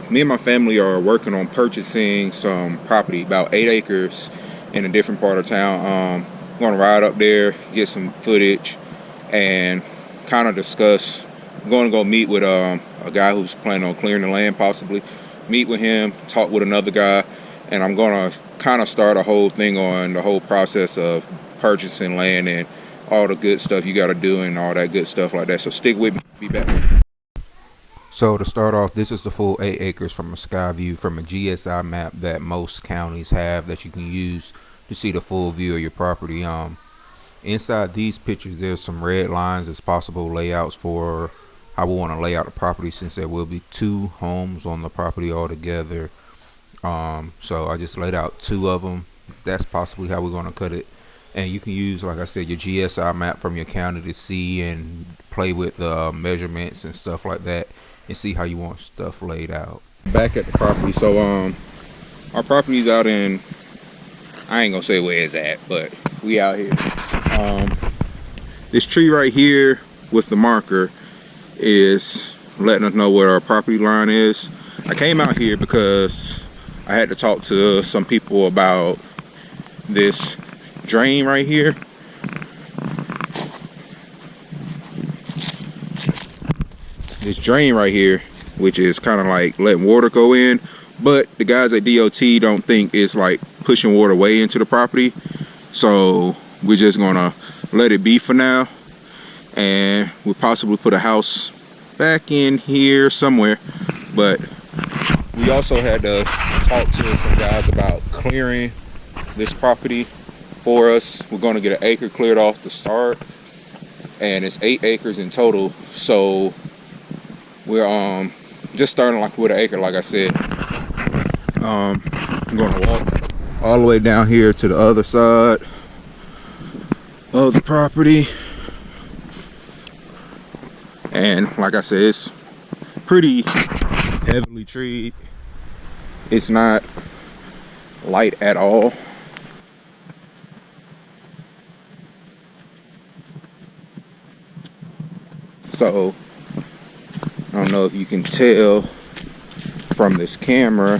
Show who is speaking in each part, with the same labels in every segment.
Speaker 1: me and my family are working on purchasing some property, about 8 acres in a different part of town. I'm gonna ride up there, get some footage, and kind of discuss. I'm going to go meet with a guy who's planning on clearing the land, possibly. Meet with him, talk with another guy, and I'm going to kind of start a whole thing on the whole process of purchasing land and all the good stuff you got to do and all that good stuff like that. So stick with me. Be back. So to start off, this is the full 8 acres from a sky view from a GSI map that most counties have that you can use to see the full view of your property. Inside these pictures, there's some red lines as possible layouts for how we want to lay out the property, since there will be 2 homes on the property altogether. So I just laid out 2 of them. That's possibly how we're going to cut it. And you can use, like I said, your GSI map from your county to see and play with the measurements and stuff like that, and see how you want stuff laid out. Back at the property. So our property's out in, I ain't gonna say where it's at, but we out here. This tree right here with the marker is letting us know where our property line is. I came out here because I had to talk to some people about this drain right here. This drain right here, which is kind of like letting water go in, but the guys at DOT don't think it's like pushing water way into the property. So we're just gonna let it be for now, and we'll possibly put a house back in here somewhere. But we also had to talk to some guys about clearing this property for us. We're going to get an acre cleared off to start, and it's 8 acres in total. So we're just starting like with an acre, like I said. I'm going to walk all the way down here to the other side of the property, and like I said, it's pretty heavily treed. It's not light at all. So I don't know if you can tell from this camera,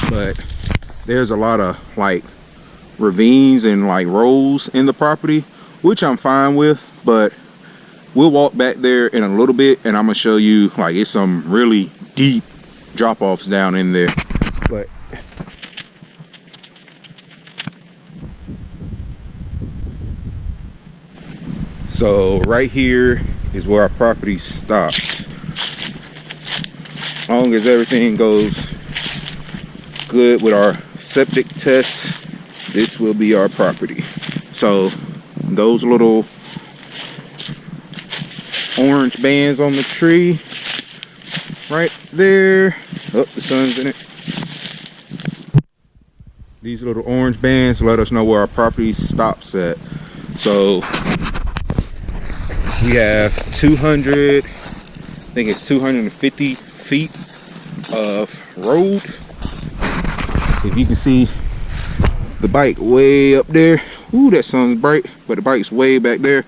Speaker 1: but there's a lot of like ravines and like rolls in the property, which I'm fine with, but we'll walk back there in a little bit and I'm gonna show you, like, it's some really deep drop-offs down in there. But so right here is where our property stops. As long as everything goes good with our septic tests, this will be our property. So those little orange bands on the tree right there, oh, the sun's in it. These little orange bands let us know where our property stops at. So we have 200, I think it's 250 feet of road. If you can see the bike way up there, ooh, that sun's bright, but the bike's way back there,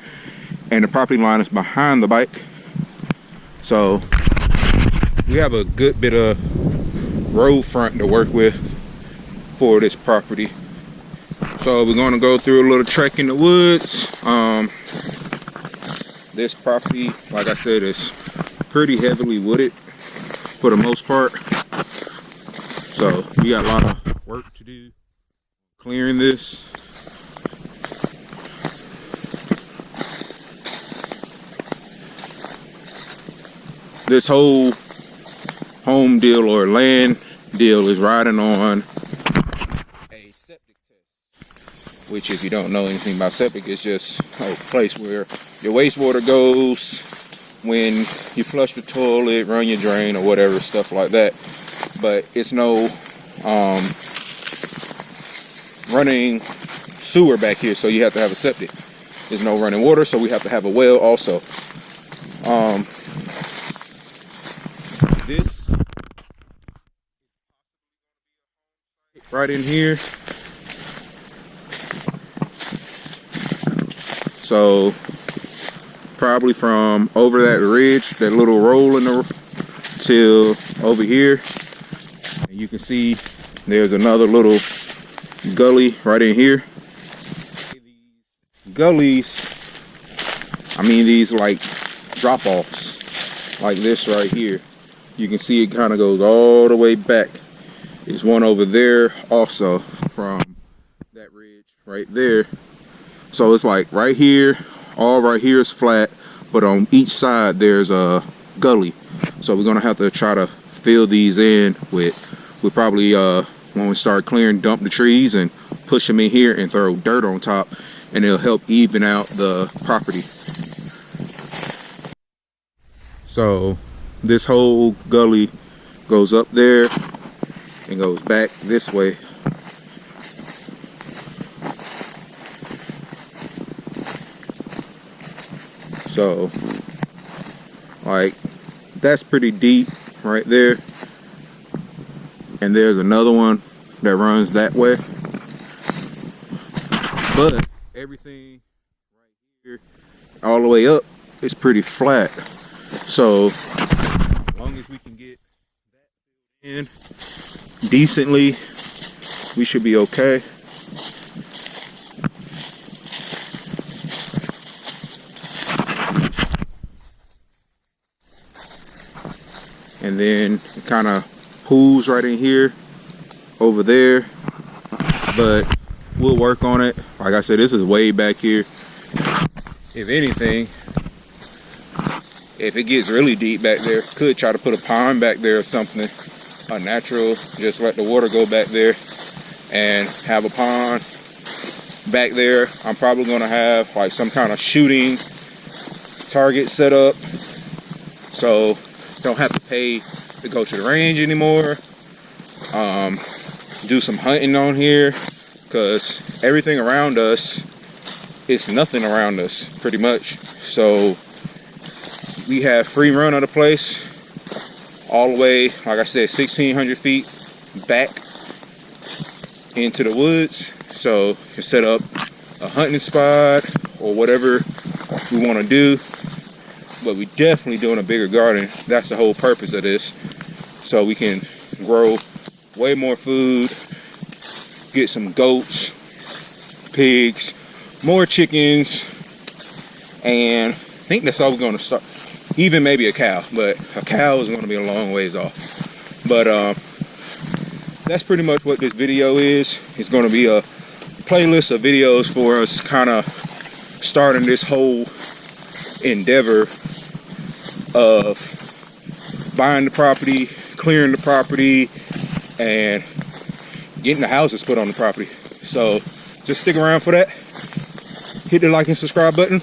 Speaker 1: and the property line is behind the bike. So we have a good bit of road front to work with for this property. So we're going to go through a little trek in the woods. This property, like I said, is pretty heavily wooded for the most part. So we got a lot of work to do clearing this. This whole home deal or land deal is riding on a septic test, which, if you don't know anything about septic, is just a place where your wastewater goes when you flush the toilet, run your drain, or whatever, stuff like that. But it's no running sewer back here, so you have to have a septic. There's no running water, so we have to have a well also. This right in here. So probably from over that ridge, that little roll in the till over here. And you can see there's another little gully right in here. Gullies, I mean these like drop-offs like this right here. You can see it kind of goes all the way back. There's one over there also from that ridge right there. So it's like right here, all right here is flat, but on each side there's a gully. So we're gonna have to try to fill these in with, we'll probably when we start clearing, dump the trees and push them in here and throw dirt on top, and it'll help even out the property. So this whole gully goes up there and goes back this way. So like that's pretty deep right there. And there's another one that runs that way. But everything right here all the way up is pretty flat. So as long as we can get that in decently, we should be okay. And then it kind of pools right in here over there, but we'll work on it. Like I said, this is way back here. If anything, if it gets really deep back there, could try to put a pond back there or something, a natural, just let the water go back there and have a pond back there. I'm probably gonna have like some kind of shooting target set up, so don't have to pay to go to the range anymore. Do some hunting on here, because everything around us is nothing around us pretty much. So we have free run of the place all the way, like I said, 1,600 feet back into the woods. So you can set up a hunting spot or whatever we want to do. But we definitely doing a bigger garden. That's the whole purpose of this. So we can grow way more food, get some goats, pigs, more chickens, and I think that's all we're gonna start. Even maybe a cow, but a cow is gonna be a long ways off. But that's pretty much what this video is. It's gonna be a playlist of videos for us kind of starting this whole endeavor of buying the property, clearing the property, and getting the houses put on the property. So just stick around for that. Hit the like and subscribe button.